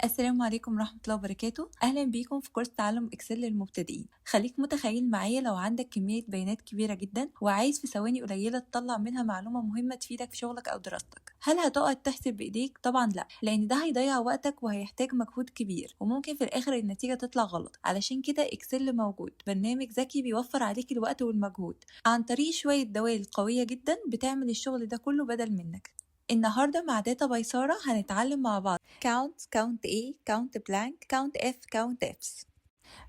السلام عليكم ورحمة الله وبركاته. أهلا بيكم في كورس تعلم إكسل للمبتدئين. خليك متخيل معايا لو عندك كمية بيانات كبيرة جدا وعايز في ثواني قليلة تطلع منها معلومة مهمة تفيدك في شغلك أو دراستك، هل هتقعد تحسب بإيديك؟ طبعا لا، لأن ده هيضيع وقتك وهيحتاج مجهود كبير وممكن في الآخر النتيجة تطلع غلط. علشان كده إكسل موجود، برنامج ذكي بيوفر عليك الوقت والمجهود عن طريق شوية دوال قوية جدا بتعمل الشغل ده كله بدل منك. النهاردة مع داتا باي سارة هنتعلم مع بعض count A count blank count F count Fs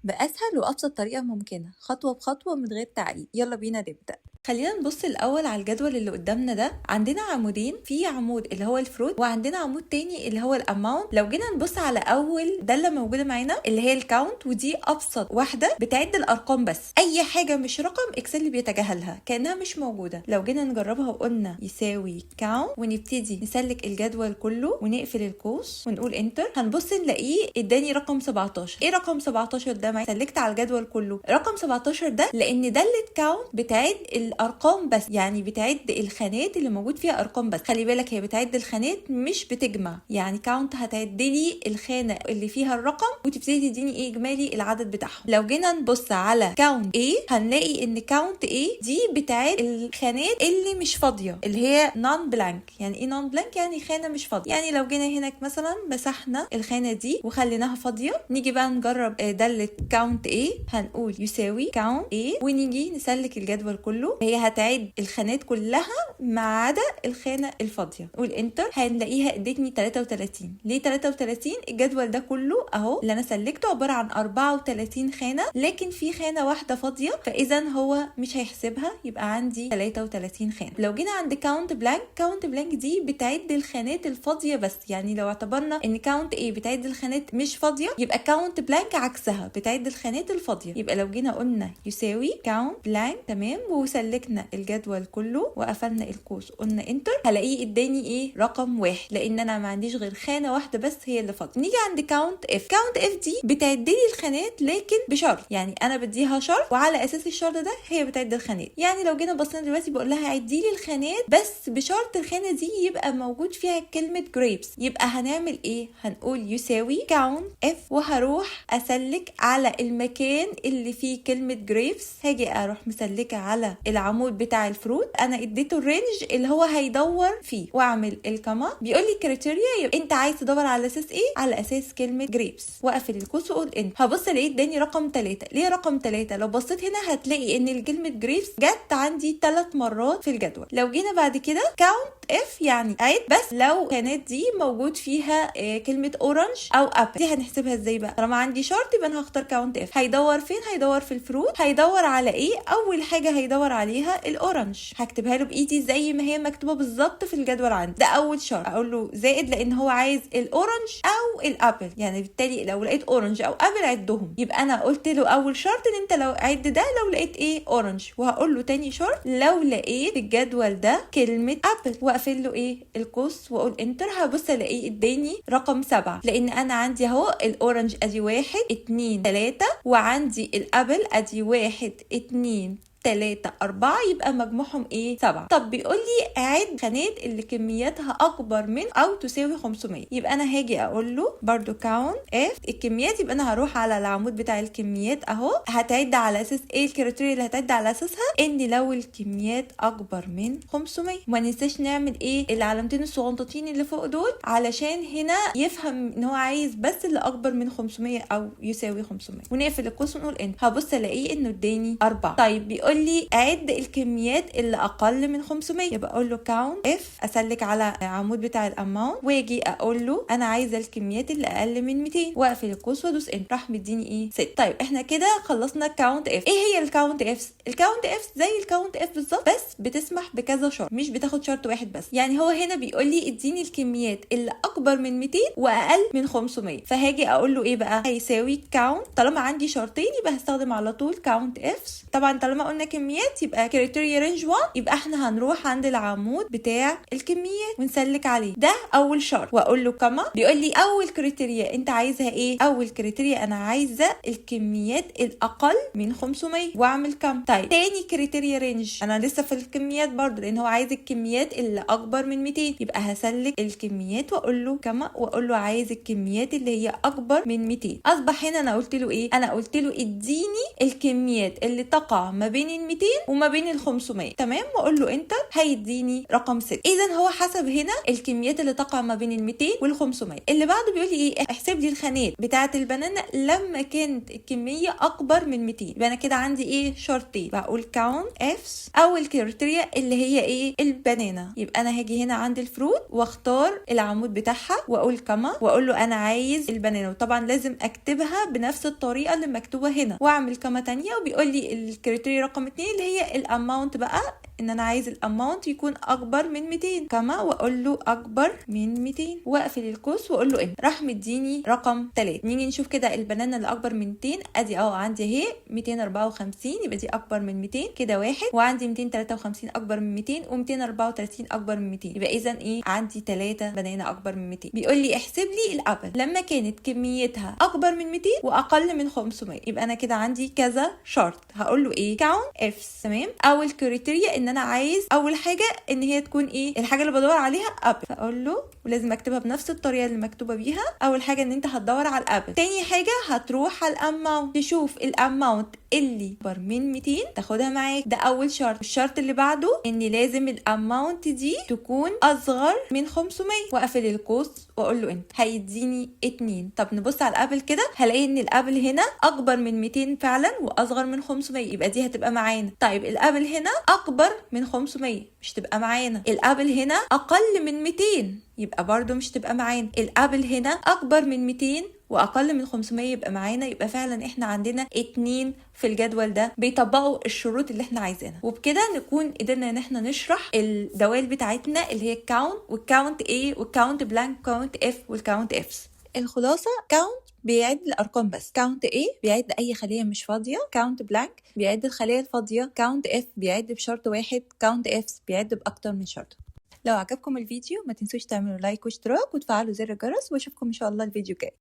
بأسهل وأبسط طريقة ممكنة، خطوة بخطوة من غير تعقيد. يلا بينا نبدأ. خلينا نبص الأول على الجدول اللي قدامنا ده. عندنا عمودين، في عمود اللي هو الفروت وعندنا عمود تاني اللي هو الأماونت. لو جينا نبص على أول دالة موجودة معانا اللي هي الكاونت، ودي أبسط واحدة بتعد الأرقام بس، أي حاجة مش رقم إكسل بيتجاهلها كأنها مش موجودة. لو جينا نجربها وقلنا يساوي كاونت ونبتدي نسلك الجدول كله ونقفل القوس ونقول انتر، هنبص نلاقيه اداني رقم 17. ايه رقم 17 ده؟ معايا سلكت على الجدول كله. رقم 17 ده لأن دالة كاونت بتعد الارقام بس، يعني بتعد الخانات اللي موجود فيها ارقام بس. خلي بالك هي بتعد الخانات مش بتجمع، يعني كاونت هتعد لي الخانه اللي فيها الرقم وتبتدي تديني ايه اجمالي العدد بتاعهم. لو جينا نبص على كاونت ايه هنلاقي ان كاونت ايه دي بتعد الخانات اللي مش فاضيه، اللي هي نون بلانك. يعني ايه نون بلانك؟ يعني خانه مش فاضيه. يعني لو جينا هناك مثلا مسحنا الخانه دي وخليناها فاضيه، نيجي بقى نجرب داله كاونت ايه، هنقول يساوي كاونت ايه ونيجي نسلك الجدول كله. هي هتعد الخانات كلها ما عدا الخانه الفاضيه. نقول انتر، هنلاقيها ادتني 33. ليه 33؟ الجدول ده كله اهو اللي انا سلكته عباره عن 34 خانه، لكن في خانه واحده فاضيه، فاذا هو مش هيحسبها، يبقى عندي 33 خانه. لو جينا عند كاونت بلانك، كاونت بلانك دي بتعد الخانات الفاضيه بس. يعني لو اعتبرنا ان كاونت ايه بتعد الخانات مش فاضيه، يبقى كاونت بلانك عكسها بتعد الخانات الفاضيه. يبقى لو جينا قلنا يساوي كاونت بلانك تمام وسلكنا الجدول كله وقفلنا القوس قلنا انتر، هلاقيه اداني ايه رقم 1، لان انا ما عنديش غير خانه واحده بس هي اللي فاضيه. نيجي عند كاونت اف. كاونت اف دي بتعد لي الخانات لكن بشرط، يعني انا بديها شرط وعلى اساس الشرط ده هي بتعد الخانات. يعني لو جينا بصينا دلوقتي بقول لها عدي لي الخانات بس بشرط الخانه دي يبقى موجود فيها كلمه جريبس. يبقى هنعمل ايه؟ هنقول يساوي كاونت اف وهروح اسلك على المكان اللي فيه كلمه جريبس. هاجي اروح مسلكه على العمود بتاع الفروت، انا اديته الرينج اللي هو هيدور فيه واعمل الكما. بيقول لي كريتيريا، يبقى انت عايز تدور على اساس ايه؟ على اساس كلمه جريبس. واقفل القوس واقول انت. هبص الاقي اداني رقم 3. ليه رقم 3؟ لو بصيت هنا هتلاقي ان كلمه جريبس جت عندي 3 مرات في الجدول. لو جينا بعد كده كاونت اف يعني عد بس لو كانت دي موجود فيها كلمه اورنج او ابل. دي هنحسبها ازاي بقى؟ طالما عندي شرط يبقى انا هختار كاونت اف. هيدور فين؟ هيدور في الفروت. هيدور على ايه؟ اول حاجه هيدور عليها الاورنج. هكتبها له بايدي زي ما هي مكتوبه بالظبط في الجدول عندي. ده اول شرط. اقول له زائد لان هو عايز الاورنج او الابل، يعني بالتالي لو لقيت اورنج او ابل عدهم. يبقى انا قلت له اول شرط ان انت لو عد ده لو لقيت ايه اورنج، وهقول له تاني شرط لو لقيت في الجدول ده كلمه ابل، واقفل له ايه القوس واقول انتر. هبص الاقيه اداني رقم 7، لان انا عندي اهو الاورنج ادي 1 2 3 وعندي الابل ادي 1 2 3 4، يبقى مجموعهم ايه 7. طب بيقول لي اعد خانات اللي كمياتها اكبر من او تساوي 500. يبقى انا هاجي اقول له برضو كاونت اف الكميات. يبقى انا هروح على العمود بتاع الكميات اهو، هتعد على اساس ايه الكريتيريا اللي هتعد على اساسها؟ ان لو الكميات اكبر من 500. وما ننساش نعمل ايه العلامتين الصغنطتين اللي فوق دول علشان هنا يفهم ان هو عايز بس اللي اكبر من 500 او يساوي 500. ونقفل القوس ونقول انت. هبص الاقيه انه اداني 4. طيب بيقول لي اعد الكميات اللي اقل من 500. يبقى اقول له كاونت اف، اسلك على العمود بتاع الاماونت واجي اقول له انا عايزه الكميات اللي اقل من 200 واقفل القوس وادوس انتر. راح مديني ايه 6. طيب احنا كده خلصنا كاونت اف. ايه هي الكاونت اف؟ الكاونت اف زي الكاونت اف بالظبط، بس بتسمح بكذا شرط، مش بتاخد شرط واحد بس. يعني هو هنا بيقول لي اديني الكميات اللي اكبر من 200 واقل من 500. فهاجي اقول له ايه بقى؟ هيساوي كاونت. طالما عندي شرطين يبقى هستخدم على طول كاونت اف. طبعا طالما قلنا قلنا كميات يبقى كريتيريا رينج 1، يبقى احنا هنروح عند العمود بتاع الكميات ونسلك عليه، ده اول شرط واقول له كما. بيقول لي اول كريتيريا انت عايزها ايه؟ اول كريتيريا انا عايزه الكميات الاقل من 500 واعمل كم. طيب تاني كريتيريا رينج، انا لسه في الكميات برضو لان هو عايز الكميات اللي اكبر من 200، يبقى هسلك الكميات واقول له كما، واقول له عايز الكميات اللي هي اكبر من 200. اصبح هنا انا قلت له ايه؟ انا قلت له اديني الكميات اللي تقع ما بين ال 200 وما بين ال 500. تمام، واقول له انتر، هيديني رقم 6. اذا هو حسب هنا الكميات اللي تقع ما بين ال 200 وال 500. اللي بعده بيقول لي ايه؟ احسب لي الخانات بتاعه البنانه لما كانت الكميه اكبر من 200. يبقى انا كده عندي ايه؟ شرطين. بقول كاونت افس اول كريتيريا اللي هي ايه؟ البنانه. يبقى انا هاجي هنا عند الفروت واختار العمود بتاعها واقول كما، واقول له انا عايز البنانه، وطبعا لازم اكتبها بنفس الطريقه اللي مكتوبه هنا، واعمل كما تانية. وبيقول لي الكريتيريا رقم 2 اللي هي الاماونت، بقى ان انا عايز الاماونت يكون اكبر من 200 كما، واقول له اكبر من 200 واقفل القوس واقول له ان. راح مديني رقم 3. نيجي نشوف كده البنانه اللي اكبر من 200. ادي عندي اهي 254، يبقى دي اكبر من 200 كده واحد، وعندي 253 اكبر من 200 و234 اكبر من 200. يبقى اذا ايه؟ عندي 3 بنانه اكبر من 200. بيقول لي احسب لي الابل لما كانت كميتها اكبر من 200 واقل من 500. يبقى انا كده عندي كذا شرط، هقول له ايه؟ كاونت افس. تمام، اول كريتيريا ان انا عايز اول حاجه ان هي تكون ايه؟ الحاجه اللي بدور عليها ابل، فاقول له ولازم اكتبها بنفس الطريقه اللي مكتوبه بيها. اول حاجه ان انت هتدور على الابل. تاني حاجه هتروح على الاماونت، تشوف الاماونت اللي اكبر من 200 تاخدها معاك، ده اول شرط. الشرط اللي بعده ان لازم الاماونت دي تكون اصغر من 500، واقفل القوس واقول له انت، هيديني 2. طب نبص على الابل كده، هلاقي ان الابل هنا اكبر من 200 فعلا واصغر من 500، يبقى دي هتبقى معانا. طيب الابل هنا اكبر من 500 مش تبقى معانا. الابل هنا اقل من 200 يبقى برضو مش تبقى معانا. الابل هنا اكبر من 200 واقل من 500 يبقى معانا. يبقى فعلا احنا عندنا 2 في الجدول ده بيطبقوا الشروط اللي احنا عايزينها. وبكده نكون قدرنا ان احنا نشرح الدوال بتاعتنا اللي هي الكاونت والكاونت A والكاونت بلانك كاونت F والكاونت Fs. الخلاصه كاونت بيعد الارقام بس، كاونت A بيعد اي خليه مش فاضيه، كاونت بلانك بيعد الخليه الفاضيه، كاونت F بيعد بشرط واحد، كاونت Fs بيعد باكتر من شرط. لو عجبكم الفيديو ما تنسوش تعملوا لايك واشتراك وتفعلوا زر الجرس، واشوفكم ان شاء الله الفيديو الجاي.